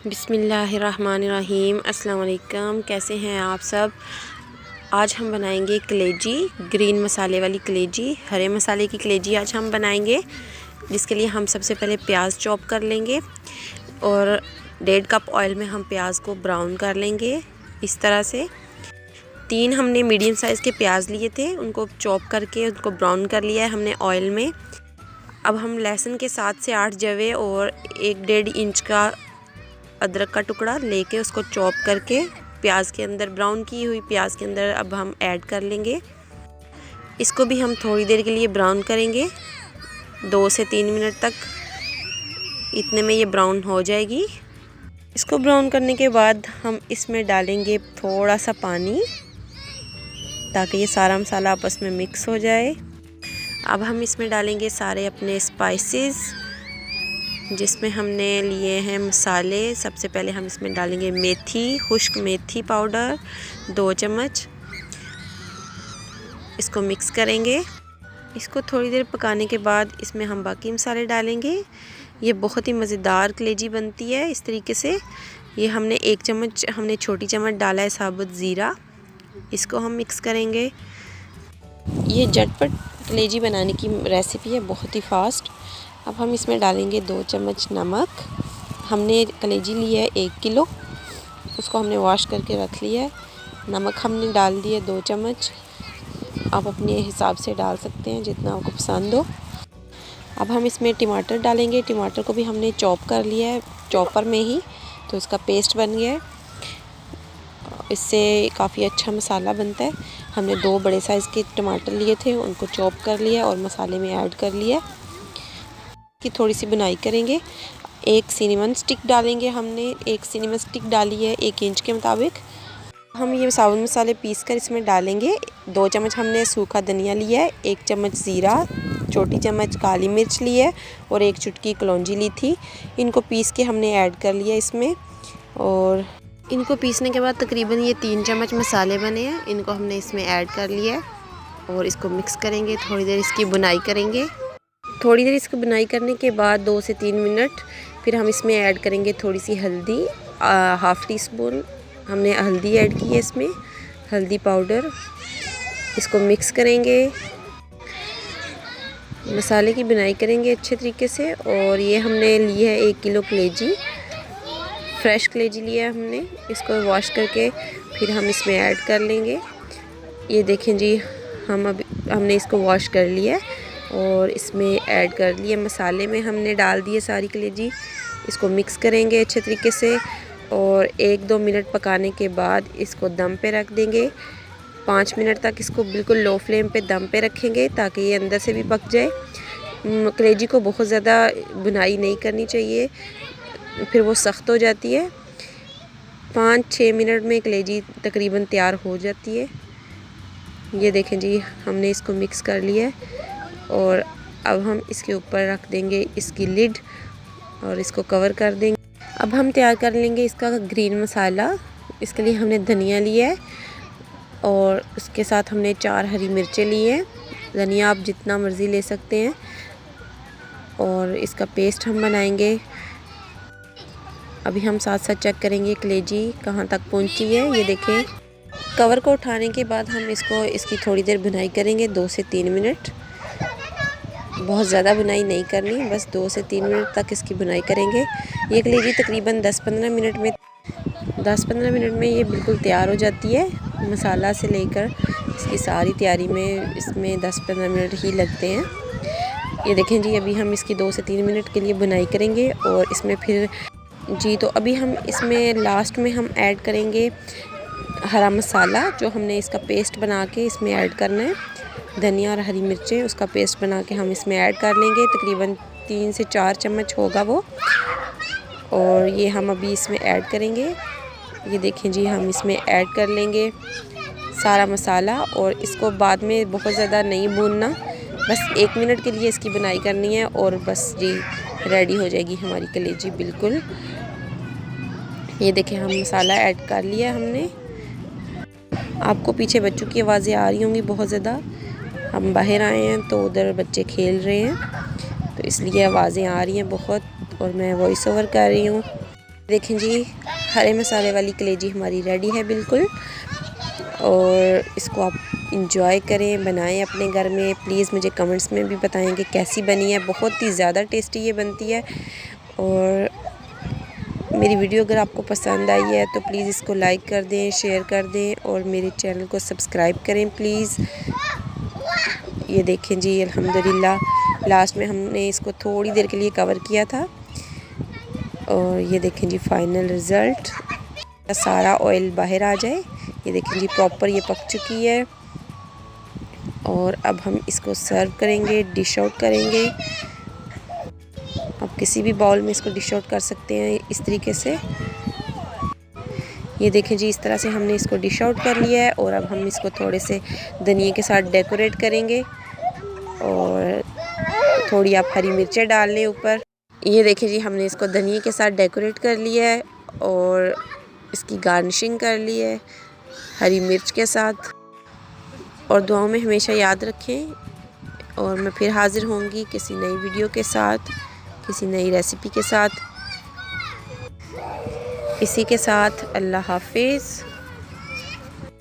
बिस्मिल्लाहिर्रहमानिर्रहीम। अस्सलाम वालेकुम। कैसे हैं आप सब। आज हम बनाएंगे कलेजी, ग्रीन मसाले वाली कलेजी, हरे मसाले की कलेजी आज हम बनाएंगे। जिसके लिए हम सबसे पहले प्याज चॉप कर लेंगे और 1.5 कप ऑयल में हम प्याज को ब्राउन कर लेंगे। इस तरह से 3 हमने मीडियम साइज़ के प्याज लिए थे, उनको चॉप करके उनको ब्राउन कर लिया है हमने ऑयल में। अब हम लहसुन के 7 से 8 जवे और 1-1.5 इंच का अदरक का टुकड़ा लेके उसको चॉप करके प्याज के अंदर, ब्राउन की हुई प्याज के अंदर अब हम ऐड कर लेंगे। इसको भी हम थोड़ी देर के लिए ब्राउन करेंगे, 2 से 3 मिनट तक। इतने में ये ब्राउन हो जाएगी। इसको ब्राउन करने के बाद हम इसमें डालेंगे थोड़ा सा पानी ताकि ये सारा मसाला आपस में मिक्स हो जाए। अब हम इसमें डालेंगे सारे अपने स्पाइसेस जिसमें हमने लिए हैं मसाले। सबसे पहले हम इसमें डालेंगे मेथी, खुश्क मेथी पाउडर 2 चम्मच। इसको मिक्स करेंगे। इसको थोड़ी देर पकाने के बाद इसमें हम बाकी मसाले डालेंगे। ये बहुत ही मज़ेदार कलेजी बनती है इस तरीके से। ये हमने 1 चम्मच, हमने छोटी चम्मच डाला है साबुत ज़ीरा। इसको हम मिक्स करेंगे। ये झटपट कलेजी बनाने की रेसिपी है, बहुत ही फास्ट। अब हम इसमें डालेंगे 2 चम्मच नमक। हमने कलेजी ली है 1 किलो, उसको हमने वॉश करके रख लिया है। नमक हमने डाल दिया 2 चम्मच। आप अपने हिसाब से डाल सकते हैं जितना आपको पसंद हो। अब हम इसमें टमाटर डालेंगे। टमाटर को भी हमने चॉप कर लिया है चॉपर में ही, तो इसका पेस्ट बन गया है। इससे काफ़ी अच्छा मसाला बनता है। हमने 2 बड़े साइज़ के टमाटर लिए थे, उनको चॉप कर लिया और मसाले में ऐड कर लिया। की थोड़ी सी बुनाई करेंगे। 1 सिनेमन स्टिक डालेंगे। हमने 1 सिनेमन स्टिक डाली है 1 इंच के मुताबिक। हम ये साबुत मसाले पीस कर इसमें डालेंगे। 2 चम्मच हमने सूखा धनिया लिया है, 1 चम्मच ज़ीरा, छोटी चम्मच काली मिर्च ली है और 1 चुटकी कलौंजी ली थी। इनको पीस के हमने ऐड कर लिया इसमें। और इनको पीसने के बाद तकरीबन ये 3 चम्मच मसाले बने हैं। इनको हमने इसमें ऐड कर लिया है और इसको मिक्स करेंगे। थोड़ी देर इसकी बुनाई करेंगे। थोड़ी देर इसको बुनाई करने के बाद 2 से 3 मिनट फिर हम इसमें ऐड करेंगे थोड़ी सी हल्दी, 1/2 टीस्पून हमने हल्दी ऐड की है इसमें, हल्दी पाउडर। इसको मिक्स करेंगे, मसाले की बुनाई करेंगे अच्छे तरीके से। और ये हमने ली है 1 किलो कलेजी, फ्रेश कलेजी लिया है हमने। इसको वॉश करके फिर हम इसमें ऐड कर लेंगे। ये देखें जी, हमने इसको वॉश कर लिया है और इसमें ऐड कर लिया। मसाले में हमने डाल दिए सारी कलेजी। इसको मिक्स करेंगे अच्छे तरीके से और 1-2 मिनट पकाने के बाद इसको दम पे रख देंगे। 5 मिनट तक इसको बिल्कुल लो फ्लेम पे दम पे रखेंगे ताकि ये अंदर से भी पक जाए। कलेजी को बहुत ज़्यादा बुनाई नहीं करनी चाहिए, फिर वो सख्त हो जाती है। 5-6 मिनट में कलेजी तकरीबन तैयार हो जाती है। ये देखें जी, हमने इसको मिक्स कर लिया है और अब हम इसके ऊपर रख देंगे इसकी लिड और इसको कवर कर देंगे। अब हम तैयार कर लेंगे इसका ग्रीन मसाला। इसके लिए हमने धनिया लिया है और उसके साथ हमने 4 हरी मिर्चें ली हैं। धनिया आप जितना मर्ज़ी ले सकते हैं। और इसका पेस्ट हम बनाएंगे। अभी हम साथ साथ चेक करेंगे कलेजी कहाँ तक पहुँची है। ये देखें, कवर को उठाने के बाद हम इसकी थोड़ी देर बुनाई करेंगे, 2 से 3 मिनट। बहुत ज़्यादा बुनाई नहीं करनी, बस 2 से 3 मिनट तक इसकी बुनाई करेंगे। ये कलेजी तकरीबन 10-15 मिनट में ये बिल्कुल तैयार हो जाती है। मसाला से लेकर इसकी सारी तैयारी में इसमें 10-15 मिनट ही लगते हैं। ये देखें जी, अभी हम इसकी 2 से 3 मिनट के लिए बुनाई करेंगे और इसमें फिर जी, तो अभी हम इसमें लास्ट में हम ऐड करेंगे हरा मसाला, जो हमने इसका पेस्ट बना के इसमें ऐड करना है। धनिया और हरी मिर्चें, उसका पेस्ट बना के हम इसमें ऐड कर लेंगे। तकरीबन 3 से 4 चम्मच होगा वो। और ये हम अभी इसमें ऐड करेंगे। ये देखें जी, हम इसमें ऐड कर लेंगे सारा मसाला और इसको बाद में बहुत ज़्यादा नहीं भूनना, बस 1 मिनट के लिए इसकी बुनाई करनी है और बस जी रेडी हो जाएगी हमारी कलेजी बिल्कुल। ये देखें, हम मसाला ऐड कर लिया हमने। आपको पीछे बच्चों की आवाज़ें आ रही होंगी बहुत ज़्यादा। हम बाहर आए हैं तो उधर बच्चे खेल रहे हैं, तो इसलिए आवाज़ें आ रही हैं बहुत और मैं वॉइस ओवर कर रही हूँ। देखें जी, हरे मसाले वाली कलेजी हमारी रेडी है बिल्कुल। और इसको आप इंजॉय करें, बनाएं अपने घर में। प्लीज़ मुझे कमेंट्स में भी बताएं कि कैसी बनी है। बहुत ही ज़्यादा टेस्टी ये बनती है। और मेरी वीडियो अगर आपको पसंद आई है तो प्लीज़ इसको लाइक कर दें, शेयर कर दें और मेरे चैनल को सब्सक्राइब करें प्लीज़। ये देखें जी, अल्हम्दुलिल्लाह लास्ट में हमने इसको थोड़ी देर के लिए कवर किया था। और ये देखें जी फाइनल रिज़ल्ट, सारा ऑयल बाहर आ जाए। ये देखें जी प्रॉपर ये पक चुकी है। और अब हम इसको सर्व करेंगे, डिश आउट करेंगे। आप किसी भी बाउल में इसको डिश आउट कर सकते हैं इस तरीके से। ये देखें जी, इस तरह से हमने इसको डिश आउट कर लिया है। और अब हम इसको थोड़े से धनिए के साथ डेकोरेट करेंगे और थोड़ी आप हरी मिर्चें डाल लें ऊपर। ये देखें जी, हमने इसको धनिए के साथ डेकोरेट कर लिया है और इसकी गार्निशिंग कर ली है हरी मिर्च के साथ। और दुआओं में हमेशा याद रखें। और मैं फिर हाज़िर होंगी किसी नई वीडियो के साथ, किसी नई रेसिपी के साथ। इसी के साथ अल्लाह हाफिज़।